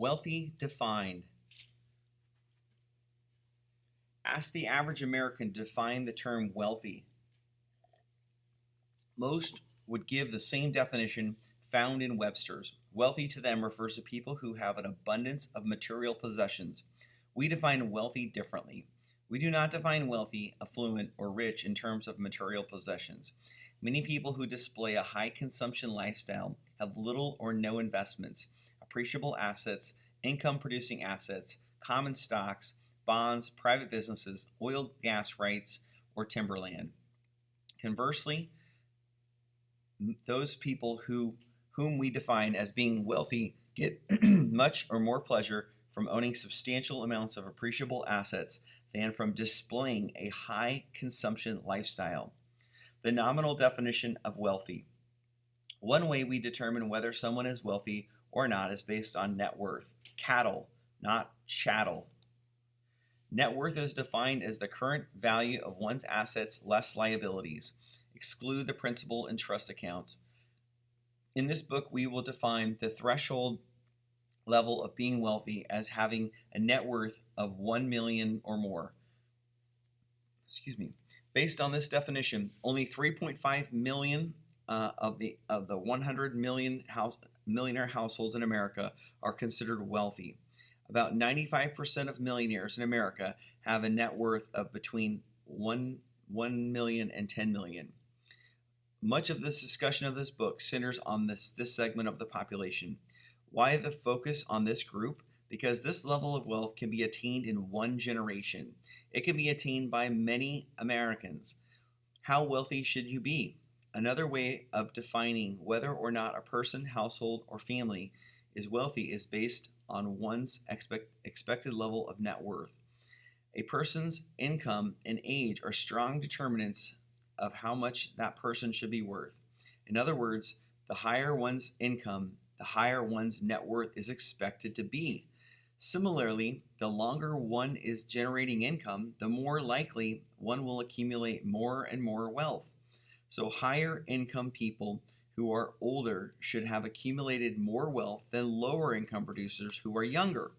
Wealthy defined. Ask the average American to define the term wealthy. Most would give the same definition found in Webster's. Wealthy to them refers to people who have an abundance of material possessions. We define wealthy differently. We do not define wealthy, affluent, or rich in terms of material possessions. Many people who display a high consumption lifestyle have little or no investments, appreciable assets, income producing assets, common stocks, bonds, private businesses, oil, gas rights, or timberland. Conversely, those people whom we define as being wealthy get much or more pleasure from owning substantial amounts of appreciable assets than from displaying a high consumption lifestyle. The nominal definition of wealthy. One way we determine whether someone is wealthy or not is based on net worth. Cattle, not chattel. Net worth is defined as the current value of one's assets less liabilities. Exclude the principal and trust accounts. In this book, we will define the threshold level of being wealthy as having a net worth of 1 million or more. Based on this definition, only 3.5 million of the 100 million millionaire households in America are considered wealthy. About 95% of millionaires in America have a net worth of between 1 million and 10 million. Much of this discussion of this book centers on this segment of the population. Why the focus on this group? Because this level of wealth can be attained in one generation. It can be attained by many Americans. How wealthy should you be? Another way of defining whether or not a person, household, or family is wealthy is based on one's expected level of net worth. A person's income and age are strong determinants of how much that person should be worth. In other words, the higher one's income, the higher one's net worth is expected to be. Similarly, the longer one is generating income, the more likely one will accumulate more and more wealth. So higher income people who are older should have accumulated more wealth than lower income producers who are younger.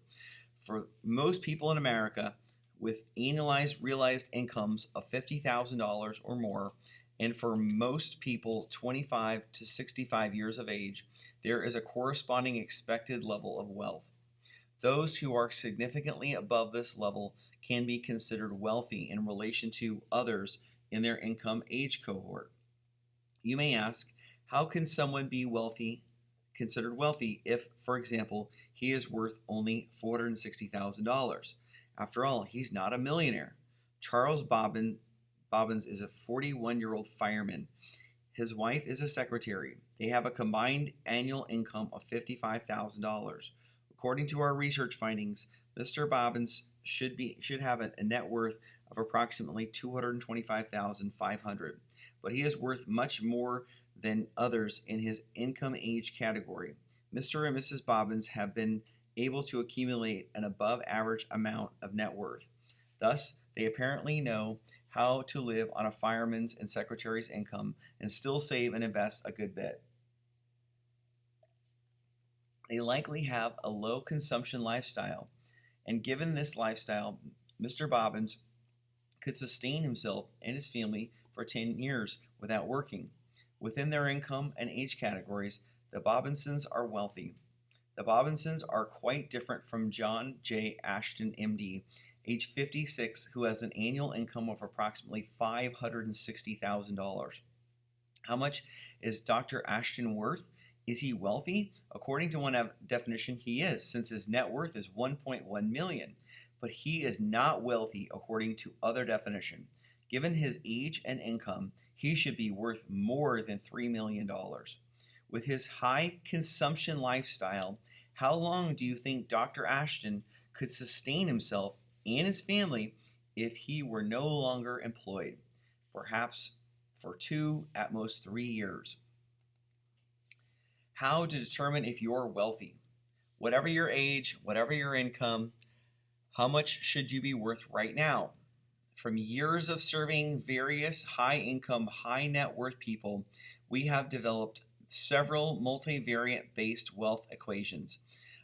For most people in America with annualized realized incomes of $50,000 or more, and for most people 25 to 65 years of age, there is a corresponding expected level of wealth. Those who are significantly above this level can be considered wealthy in relation to others in their income age cohort. You may ask, how can someone be considered wealthy if, for example, he is worth only $460,000? After all, he's not a millionaire. Charles Bobbins is a 41-year-old fireman. His wife is a secretary. They have a combined annual income of $55,000. According to our research findings, Mr. Bobbins should have a net worth of approximately $225,500, but he is worth much more than others in his income age category. Mr. and Mrs. Bobbins have been able to accumulate an above average amount of net worth. Thus, they apparently know how to live on a fireman's and secretary's income and still save and invest a good bit. They likely have a low consumption lifestyle, and given this lifestyle, Mr. Bobbins could sustain himself and his family for 10 years without working. Within their income and age categories, the Bobbinsons are wealthy. The Bobbinsons are quite different from John J. Ashton, MD, age 56, who has an annual income of approximately $560,000. How much is Dr. Ashton worth? Is he wealthy? According to one definition, he is, since his net worth is $1.1 million. But he is not wealthy according to other definition. Given his age and income, he should be worth more than $3 million. With his high consumption lifestyle, how long do you think Dr. Ashton could sustain himself and his family if he were no longer employed? Perhaps for 2, at most 3 years. How to determine if you're wealthy. Whatever your age, whatever your income, how much should you be worth right now? From years of serving various high-income, high-net-worth people, we have developed several multivariate-based wealth equations.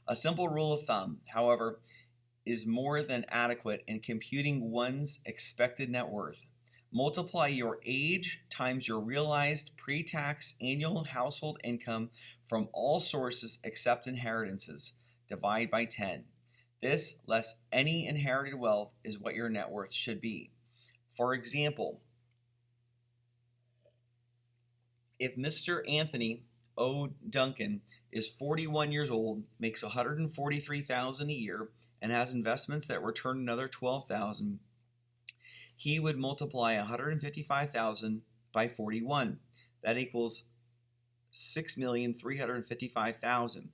A simple rule of thumb, however, is more than adequate in computing one's expected net worth. Multiply your age times your realized pre-tax annual household income from all sources except inheritances. Divide by 10. This, less any inherited wealth, is what your net worth should be. For example, if Mr. Anthony O. Duncan is 41 years old, makes $143,000 a year, and has investments that return another $12,000, he would multiply $155,000 by 41. That equals $6,355,000.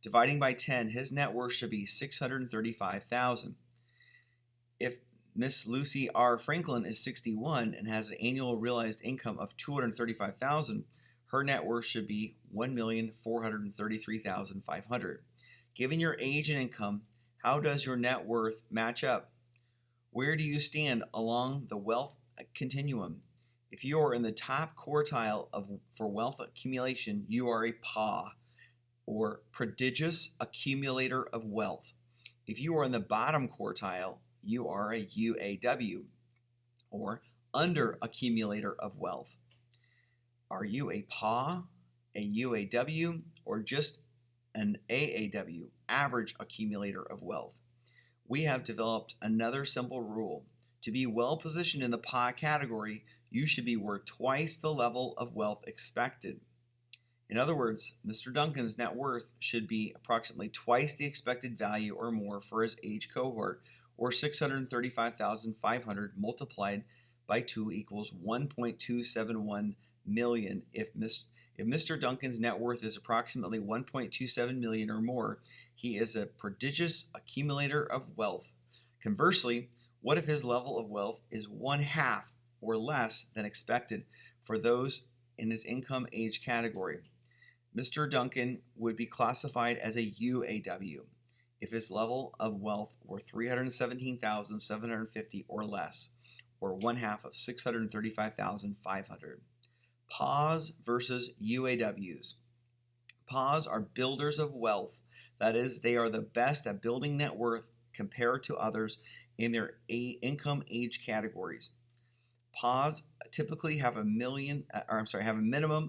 Dividing by 10, his net worth should be $635,000. If Miss Lucy R. Franklin is 61 and has an annual realized income of $235,000, her net worth should be $1,433,500. Given your age and income, how does your net worth match up? Where do you stand along the wealth continuum? If you are in the top quartile for wealth accumulation, you are a PA, or prodigious accumulator of wealth. If you are in the bottom quartile, you are a UAW, or under accumulator of wealth. Are you a PA, a UAW, or just an AAW, average accumulator of wealth? We have developed another simple rule. To be well positioned in the PA category, you should be worth twice the level of wealth expected. In other words, Mr. Duncan's net worth should be approximately twice the expected value or more for his age cohort, or $635,500 multiplied by 2 equals $1.271 million. If Mr. Duncan's net worth is approximately $1.27 million or more, he is a prodigious accumulator of wealth. Conversely, what if his level of wealth is 1/2 or less than expected for those in his income age category? Mr. Duncan would be classified as a UAW if his level of wealth were $317,750 or less, or 1/2 of $635,500. PAWs versus UAWs. PAWs are builders of wealth. That is, they are the best at building net worth compared to others in their income age categories. PAWs typically have a minimum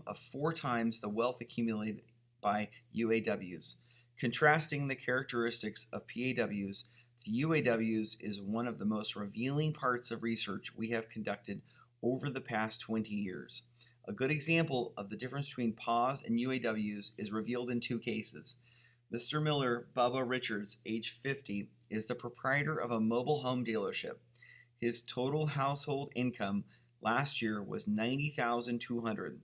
of 4 times the wealth accumulated by UAWs. Contrasting the characteristics of PAWs, the UAWs is one of the most revealing parts of research we have conducted over the past 20 years. A good example of the difference between PAWs and UAWs is revealed in 2 cases. Mr. Miller Bubba Richards, age 50, is the proprietor of a mobile home dealership. His total household income last year was $90,200.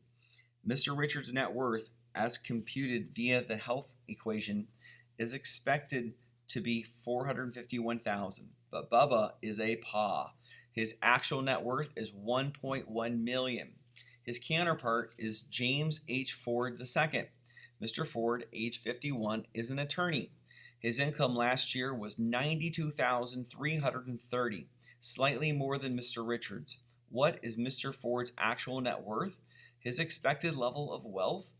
Mr. Richards' net worth, as computed via the health equation, is expected to be $451,000. But Bubba is a PA. His actual net worth is $1.1 million. His counterpart is James H. Ford II. Mr. Ford, age 51, is an attorney. His income last year was $92,330, slightly more than Mr. Richards. What is Mr. Ford's actual net worth? His expected level of wealth?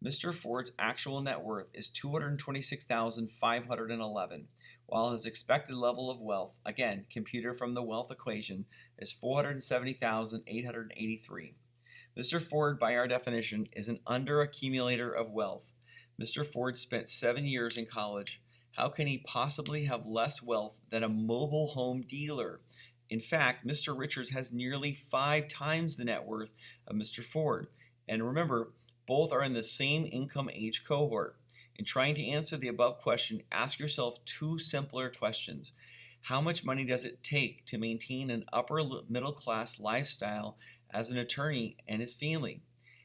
Mr. Ford's actual net worth is $226,511, while his expected level of wealth, again computed from the wealth equation, is $470,883. Mr. Ford, by our definition, is an underaccumulator of wealth. Mr. Ford spent 7 years in college. How can he possibly have less wealth than a mobile home dealer? In fact, Mr. Richards has nearly 5 times the net worth of Mr. Ford. And remember, both are in the same income age cohort. In trying to answer the above question, ask yourself 2 simpler questions. How much money does it take to maintain an upper middle class lifestyle as an attorney and his family?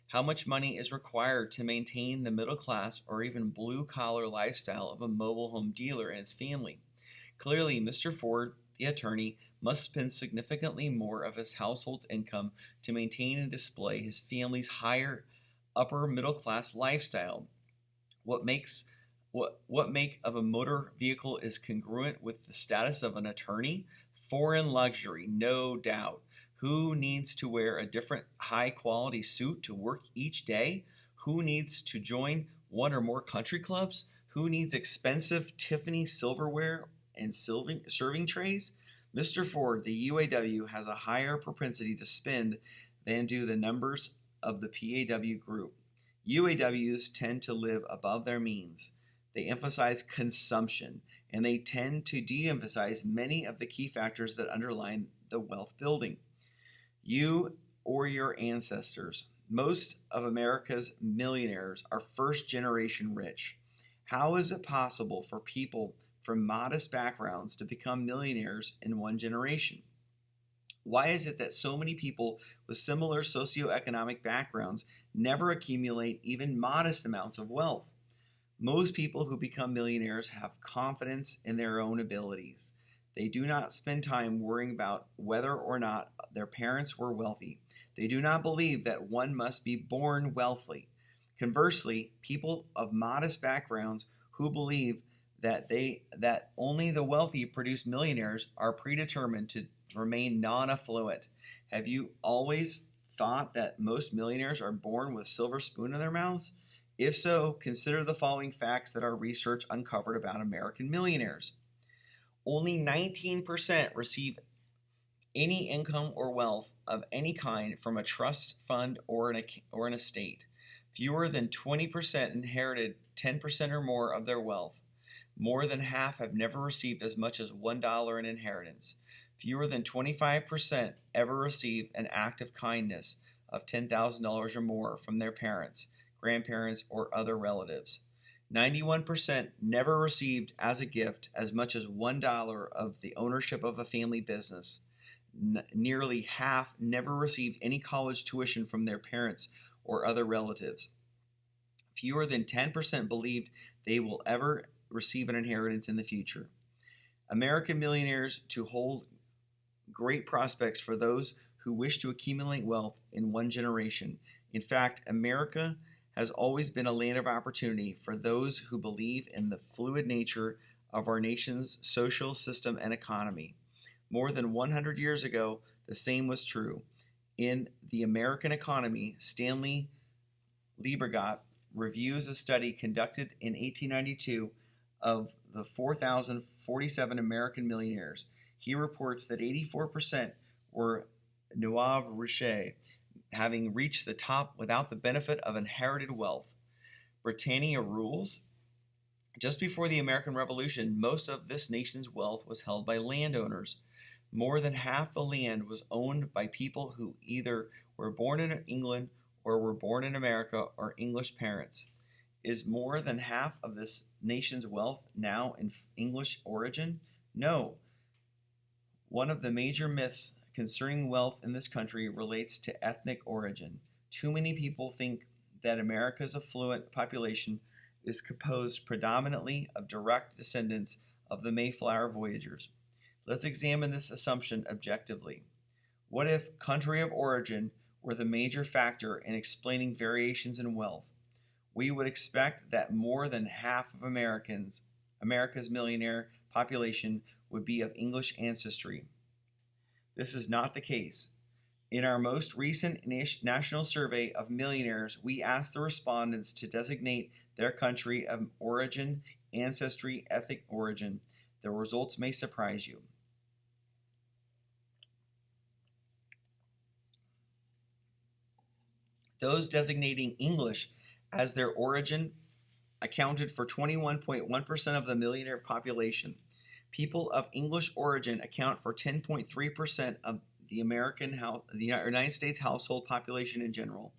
How much money is required to maintain the middle class or even blue collar lifestyle of a mobile home dealer and his family? Clearly, Mr. Ford, the attorney, must spend significantly more of his household's income to maintain and display his family's higher upper middle class lifestyle. What make of a motor vehicle is congruent with the status of an attorney? Foreign luxury, no doubt. Who needs to wear a different high-quality suit to work each day? Who needs to join one or more country clubs? Who needs expensive Tiffany silverware and serving trays? Mr. Ford, the UAW, has a higher propensity to spend than do the numbers of the PAW group. UAWs tend to live above their means. They emphasize consumption, and they tend to de emphasize many of the key factors that underlie the wealth building. You or your ancestors. Most of America's millionaires are first generation rich. How is it possible for people from modest backgrounds to become millionaires in one generation? Why is it that so many people with similar socioeconomic backgrounds never accumulate even modest amounts of wealth? Most people who become millionaires have confidence in their own abilities. They do not spend time worrying about whether or not their parents were wealthy. They do not believe that one must be born wealthy. Conversely, people of modest backgrounds who believe that only the wealthy produce millionaires are predetermined to remain non-affluent. Have you always thought that most millionaires are born with a silver spoon in their mouths? If so, consider the following facts that our research uncovered about American millionaires. Only 19% receive any income or wealth of any kind from a trust fund or an estate. Fewer than 20% inherited 10% or more of their wealth. More than half have never received as much as $1 in inheritance. Fewer than 25% ever received an act of kindness of $10,000 or more from their parents, grandparents, or other relatives. 91% never received as a gift as much as $1 of the ownership of a family business. Nearly half never received any college tuition from their parents or other relatives. Fewer than 10% believed they will ever receive an inheritance in the future. American millionaires to hold great prospects for those who wish to accumulate wealth in one generation. In fact, America has always been a land of opportunity for those who believe in the fluid nature of our nation's social system and economy. More than 100 years ago, the same was true. In The American Economy, Stanley Liebergott reviews a study conducted in 1892 of the 4,047 American millionaires. He reports that 84% were nouveau riche, having reached the top without the benefit of inherited wealth. Britannia rules. Just before the American Revolution, most of this nation's wealth was held by landowners. More than half the land was owned by people who either were born in England or were born in America or English parents. Is more than half of this nation's wealth now in English origin? No. One of the major myths concerning wealth in this country relates to ethnic origin. Too many people think that America's affluent population is composed predominantly of direct descendants of the Mayflower voyagers. Let's examine this assumption objectively. What if country of origin were the major factor in explaining variations in wealth? We would expect that more than half of America's millionaire population would be of English ancestry. This is not the case. In our most recent national survey of millionaires, we asked the respondents to designate their country of origin, ancestry, ethnic origin. The results may surprise you. Those designating English as their origin accounted for 21.1% of the millionaire population. People of English origin account for 10.3% of the United States household population in general.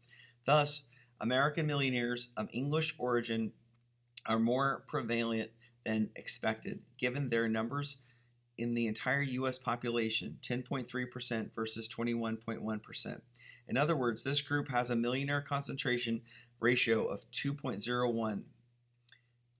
Thus, American millionaires of English origin are more prevalent than expected, given their numbers in the entire U.S. population, 10.3% versus 21.1%. In other words, this group has a millionaire concentration ratio of 2.01.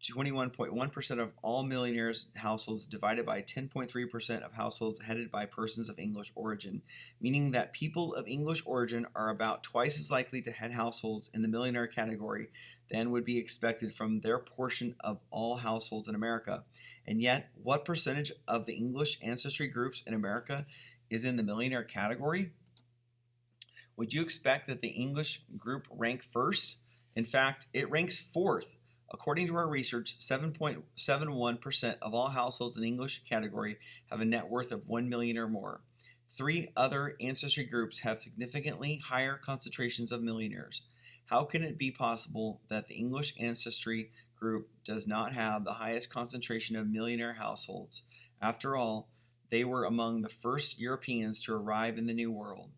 21.1% of all millionaires' households divided by 10.3% of households headed by persons of English origin, meaning that people of English origin are about twice as likely to head households in the millionaire category than would be expected from their portion of all households in America. And yet, what percentage of the English ancestry groups in America is in the millionaire category? Would you expect that the English group rank first? In fact, it ranks fourth. According to our research, 7.71% of all households in the English category have a net worth of 1 million or more. Three other ancestry groups have significantly higher concentrations of millionaires. How can it be possible that the English ancestry group does not have the highest concentration of millionaire households? After all, they were among the first Europeans to arrive in the New World.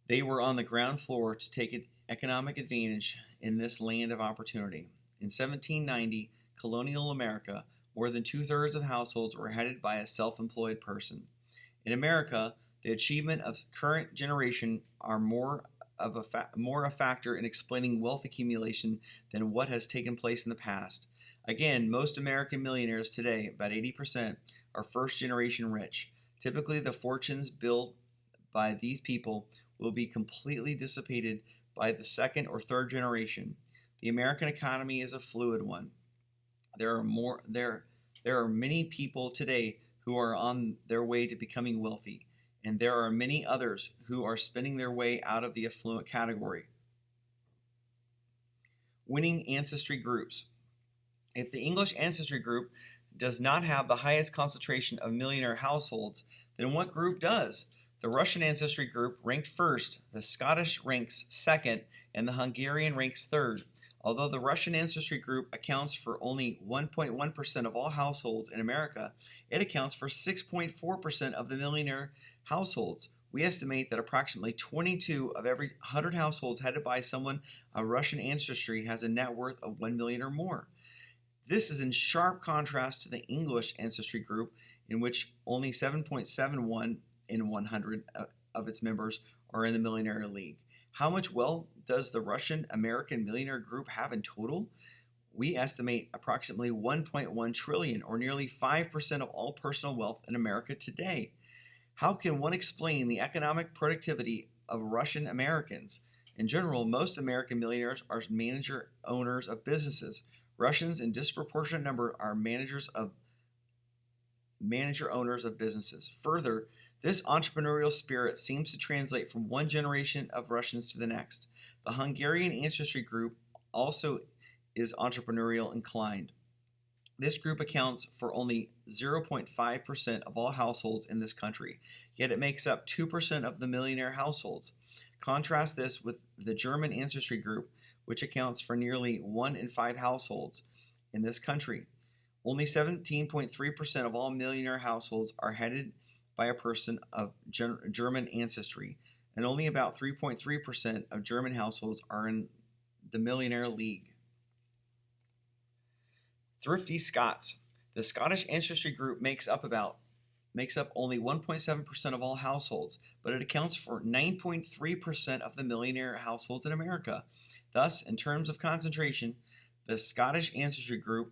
They were on the ground floor to take economic advantage in this land of opportunity. In 1790, colonial America, more than two-thirds of households were headed by a self-employed person. In America, the achievement of current generation are more a factor in explaining wealth accumulation than what has taken place in the past. Again, most American millionaires today, about 80%, are first-generation rich. Typically, the fortunes built by these people will be completely dissipated by the second or third generation. The American economy is a fluid one. There are many people today who are on their way to becoming wealthy, and there are many others who are spending their way out of the affluent category. Winning ancestry groups. If the English ancestry group does not have the highest concentration of millionaire households, then what group does? The Russian ancestry group ranked first, the Scottish ranks second, and the Hungarian ranks third. Although the Russian ancestry group accounts for only 1.1% of all households in America, it accounts for 6.4% of the millionaire households. We estimate that approximately 22 of every 100 households headed by someone of Russian ancestry has a net worth of 1 million or more. This is in sharp contrast to the English ancestry group, in which only 7.71 in 100 of its members are in the millionaire league. How much wealth does the Russian American millionaire group have in total? We estimate approximately 1.1 trillion, or nearly 5% of all personal wealth in America today. How can one explain the economic productivity of Russian Americans? In general, most American millionaires are manager owners of businesses. Russians in disproportionate number are manager owners of businesses. Further, this entrepreneurial spirit seems to translate from one generation of Russians to the next. The Hungarian ancestry group also is entrepreneurial inclined. This group accounts for only 0.5% of all households in this country, yet it makes up 2% of the millionaire households. Contrast this with the German ancestry group, which accounts for nearly 1 in 5 households in this country. Only 17.3% of all millionaire households are headed by a person of German ancestry, and only about 3.3% of German households are in the millionaire league. Thrifty Scots. The Scottish ancestry group makes up only 1.7% of all households, but it accounts for 9.3% of the millionaire households in America. Thus, in terms of concentration, the Scottish ancestry group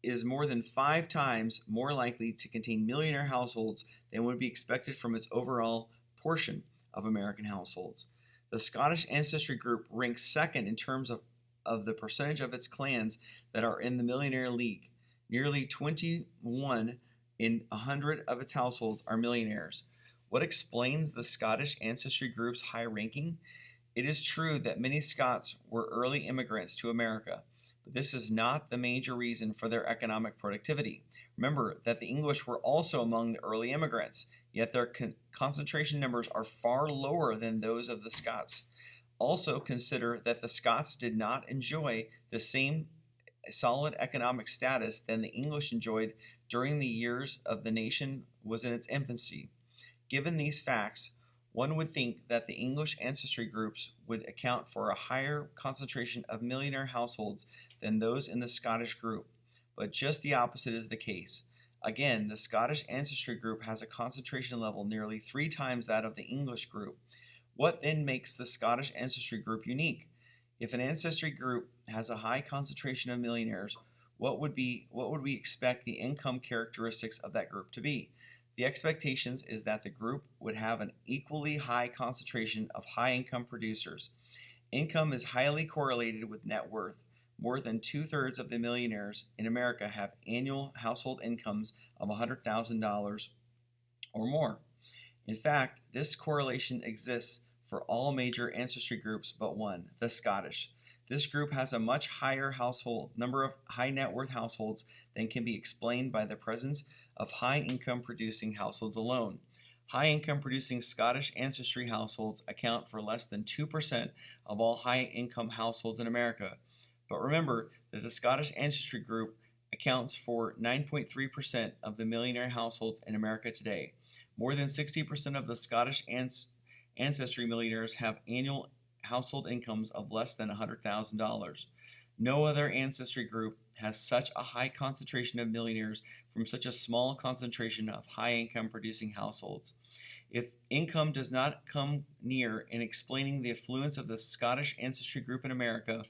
is more than 5 times more likely to contain millionaire households than would be expected from its overall portion of American households. The Scottish ancestry group ranks second in terms of the percentage of its clans that are in the millionaire league. Nearly 21 in 100 of its households are millionaires. What explains the Scottish ancestry group's high ranking? It is true that many Scots were early immigrants to America, but this is not the major reason for their economic productivity. Remember that the English were also among the early immigrants, yet their concentration numbers are far lower than those of the Scots. Also consider that the Scots did not enjoy the same solid economic status than the English enjoyed during the years of the nation was in its infancy. Given these facts, one would think that the English ancestry groups would account for a higher concentration of millionaire households than those in the Scottish group, but just the opposite is the case. Again, the Scottish ancestry group has a concentration level nearly 3 times that of the English group. What then makes the Scottish ancestry group unique? If an ancestry group has a high concentration of millionaires, what would we expect the income characteristics of that group to be? The expectations is that the group would have an equally high concentration of high-income producers. Income is highly correlated with net worth. More than 2/3 of the millionaires in America have annual household incomes of $100,000 or more. In fact, this correlation exists for all major ancestry groups but one, the Scottish. This group has a much higher household number of high net worth households than can be explained by the presence of high income producing households alone. High income producing Scottish ancestry households account for less than 2% of all high income households in America. But remember that the Scottish ancestry group accounts for 9.3% of the millionaire households in America today. More than 60% of the Scottish ancestry millionaires have annual household incomes of less than $100,000. No other ancestry group has such a high concentration of millionaires from such a small concentration of high income producing households. If income does not come near in explaining the affluence of the Scottish ancestry group in America,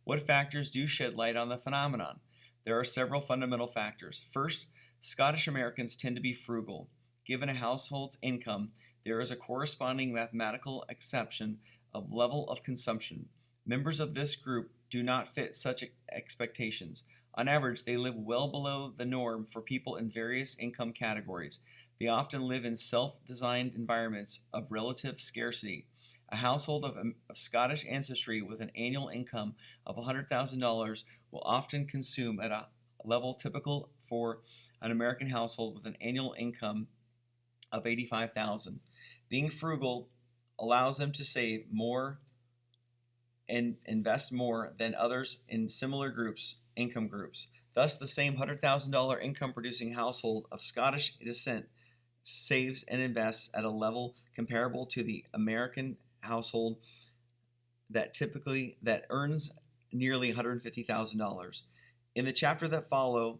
what factors do shed light on the phenomenon? There are several fundamental factors. First, Scottish Americans tend to be frugal. Given a household's income, there is a corresponding mathematical exception of level of consumption. Members of this group do not fit such expectations. On average, they live well below the norm for people in various income categories. They often live in self-designed environments of relative scarcity. A household of Scottish ancestry with an annual income of $100,000 will often consume at a level typical for an American household with an annual income of $85,000. Being frugal allows them to save more and invest more than others in similar income groups. Thus, the same $100,000 income producing household of Scottish descent saves and invests at a level comparable to the American household that earns nearly $150,000. In the chapter that follow,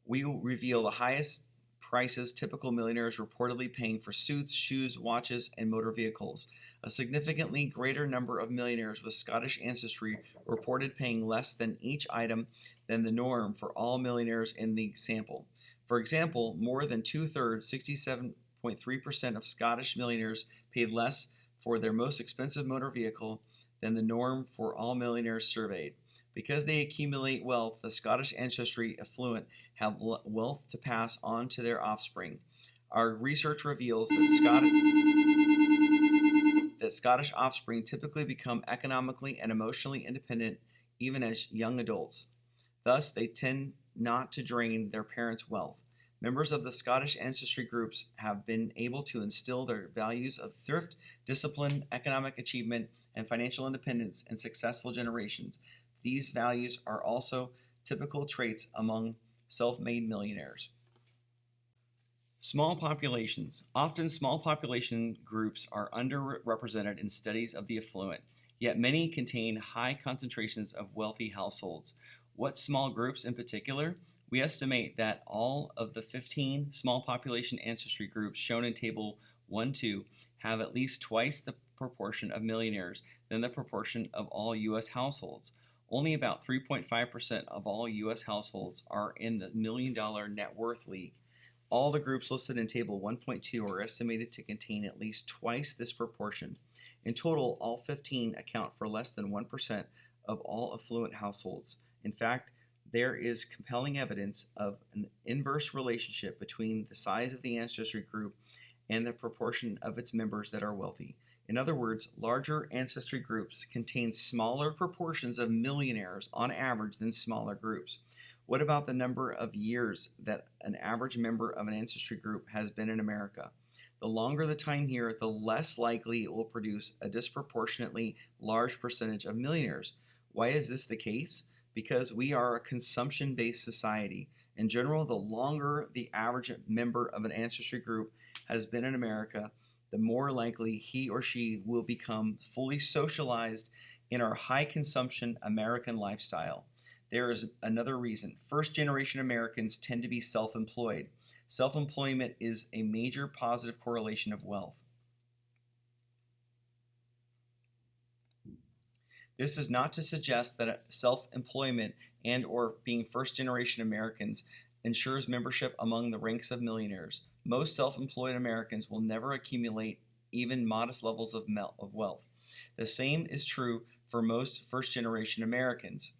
we will reveal the highest prices typical millionaires reportedly paying for suits, shoes, watches, and motor vehicles. A significantly greater number of millionaires with Scottish ancestry reported paying less than each item than the norm for all millionaires in the sample. For example, more than two-thirds, 67.3% of Scottish millionaires paid less for their most expensive motor vehicle than the norm for all millionaires surveyed. Because they accumulate wealth, the Scottish ancestry affluent have wealth to pass on to their offspring. Our research reveals that Scottish offspring typically become economically and emotionally independent even as young adults. Thus, they tend not to drain their parents' wealth. Members of the Scottish ancestry groups have been able to instill their values of thrift, discipline, economic achievement, and financial independence in successful generations. These values are also typical traits among self-made millionaires. Small populations. Often small population groups are underrepresented in studies of the affluent, yet many contain high concentrations of wealthy households. What small groups in particular? We estimate that all of the 15 small population ancestry groups shown in Table 1-2 have at least twice the proportion of millionaires than the proportion of all U.S. households. Only about 3.5% of all U.S. households are in the $1 million net worth league. All the groups listed in Table 1.2 are estimated to contain at least twice this proportion. In total, all 15 account for less than 1% of all affluent households. In fact, there is compelling evidence of an inverse relationship between the size of the ancestry group and the proportion of its members that are wealthy. In other words, larger ancestry groups contain smaller proportions of millionaires on average than smaller groups. What about the number of years that an average member of an ancestry group has been in America? The longer the time here, the less likely it will produce a disproportionately large percentage of millionaires. Why is this the case? Because we are a consumption-based society. In general, the longer the average member of an ancestry group has been in America, the more likely he or she will become fully socialized in our high consumption American lifestyle. There is another reason. First-generation Americans tend to be self-employed. Self-employment is a major positive correlation of wealth. This is not to suggest that self-employment and or being first-generation Americans ensures membership among the ranks of millionaires. Most self-employed Americans will never accumulate even modest levels of wealth. The same is true for most first-generation Americans.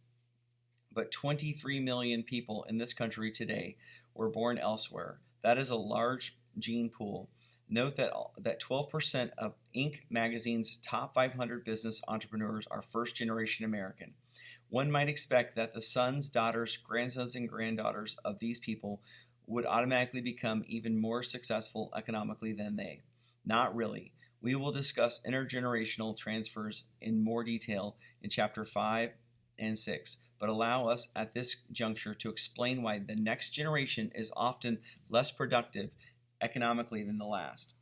But 23 million people in this country today were born elsewhere. That is a large gene pool. Note that 12% of Inc. magazine's top 500 business entrepreneurs are first-generation American. One might expect that the sons, daughters, grandsons, and granddaughters of these people would automatically become even more successful economically than they. Not really. We will discuss intergenerational transfers in more detail in chapter 5 and 6, but allow us at this juncture to explain why the next generation is often less productive economically than the last.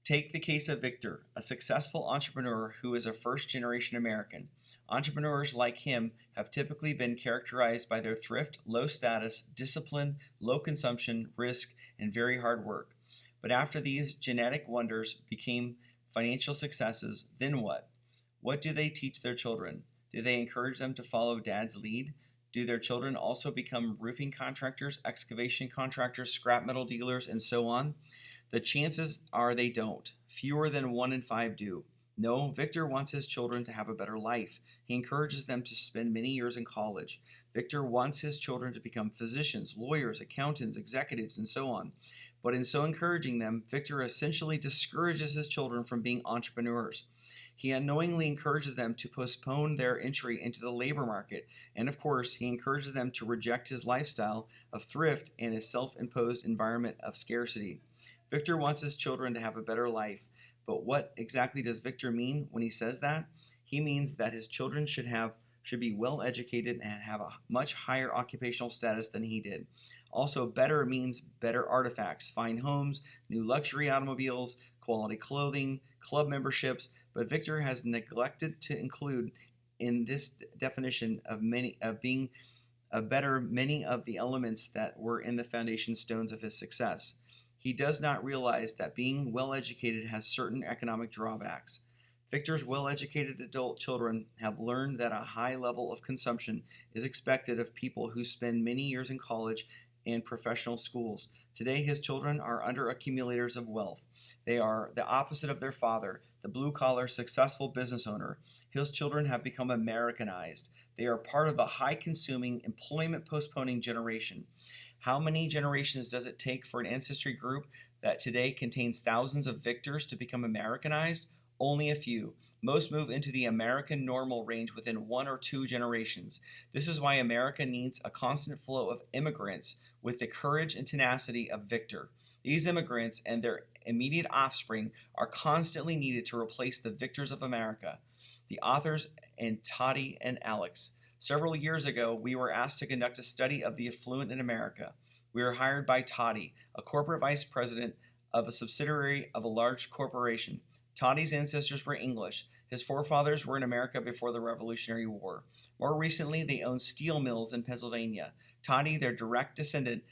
Take the case of Victor, a successful entrepreneur who is a first generation American. Entrepreneurs like him have typically been characterized by their thrift, low status, discipline, low consumption, risk, and very hard work. But after these genetic wonders became financial successes, then what? What do they teach their children? Do they encourage them to follow dad's lead? Do their children also become roofing contractors, excavation contractors, scrap metal dealers, and so on? The chances are they don't. Fewer than 1 in 5 do. No, Victor wants his children to have a better life. He encourages them to spend many years in college. Victor wants his children to become physicians, lawyers, accountants, executives, and so on. But in so encouraging them, Victor essentially discourages his children from being entrepreneurs. He unknowingly encourages them to postpone their entry into the labor market, and of course, he encourages them to reject his lifestyle of thrift and his self-imposed environment of scarcity. Victor wants his children to have a better life, but what exactly does Victor mean when he says that? He means that his children should be well educated and have a much higher occupational status than he did. Also, better means better artifacts, fine homes, new luxury automobiles, quality clothing, club memberships, but Victor has neglected to include in this definition of many of being a better many of the elements that were in the foundation stones of his success. He does not realize that being well educated has certain economic drawbacks. Victor's well educated adult children have learned that a high level of consumption is expected of people who spend many years in college and professional schools. Today, his children are under accumulators of wealth. They are the opposite of their father, the blue collar, successful business owner. His children have become Americanized. They are part of the high consuming, employment postponing generation. How many generations does it take for an ancestry group that today contains thousands of victors to become Americanized? Only a few. Most move into the American normal range within 1 or 2 generations. This is why America needs a constant flow of immigrants with the courage and tenacity of Victor. These immigrants and their immediate offspring are constantly needed to replace the victors of America. The authors and Toddy and Alex. Several years ago, we were asked to conduct a study of the affluent in America. We were hired by Toddy, a corporate vice president of a subsidiary of a large corporation. Toddy's ancestors were English. His forefathers were in America before the Revolutionary War. More recently, they owned steel mills in Pennsylvania. Toddy, their direct descendant,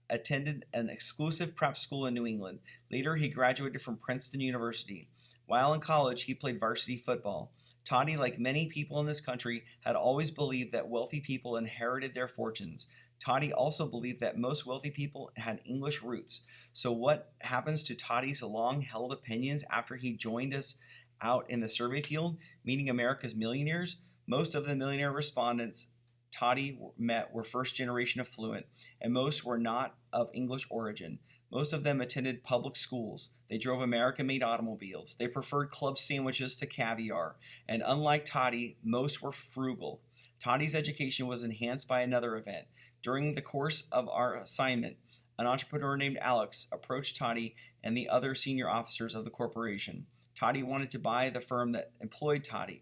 attended an exclusive prep school in New England. Later, he graduated from Princeton University. While in college, he played varsity football. Toddy, like many people in this country, had always believed that wealthy people inherited their fortunes. Toddy also believed that most wealthy people had English roots. So what happens to Toddy's long-held opinions after he joined us out in the survey field, meeting America's millionaires? Most of the millionaire respondents Toddy met were first-generation affluent, and most were not of English origin. Most of them attended public schools. They drove American-made automobiles. They preferred club sandwiches to caviar. And unlike Toddy, most were frugal. Toddy's education was enhanced by another event. During the course of our assignment, an entrepreneur named Alex approached Toddy and the other senior officers of the corporation. Toddy wanted to buy the firm that employed Toddy.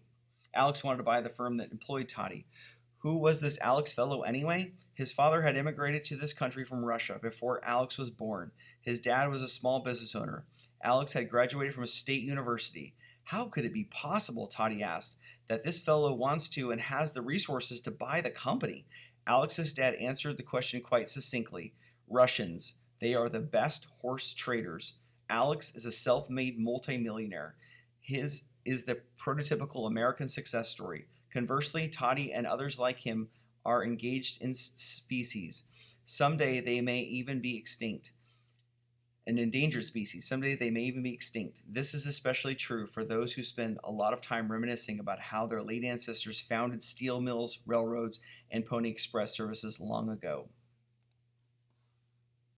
Alex wanted to buy the firm that employed Toddy. Who was this Alex fellow anyway? His father had immigrated to this country from Russia before Alex was born. His dad was a small business owner. Alex had graduated from a state university. How could it be possible, Toddy asked, that this fellow wants to and has the resources to buy the company? Alex's dad answered the question quite succinctly. Russians. They are the best horse traders. Alex is a self-made multimillionaire. His is the prototypical American success story. Conversely, Toddy and others like him are engaged in species. Someday they may even be extinct. An endangered species. Someday they may even be extinct. This is especially true for those who spend a lot of time reminiscing about how their late ancestors founded steel mills, railroads, and Pony Express services long ago.